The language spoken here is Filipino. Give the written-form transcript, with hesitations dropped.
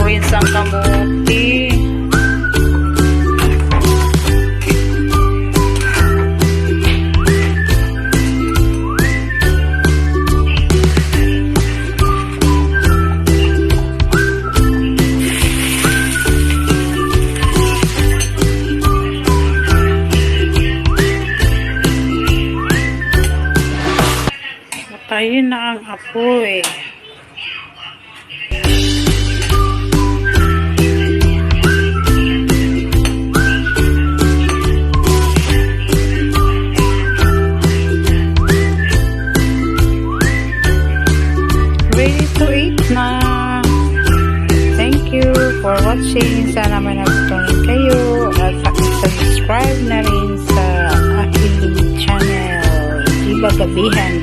beans ang kamuti. Patayin na ang apoy. Ready to eat na. Thank you for watching. Sana may nagustuhan kayo at subscribe na rin sa aking channel, Jebagabihan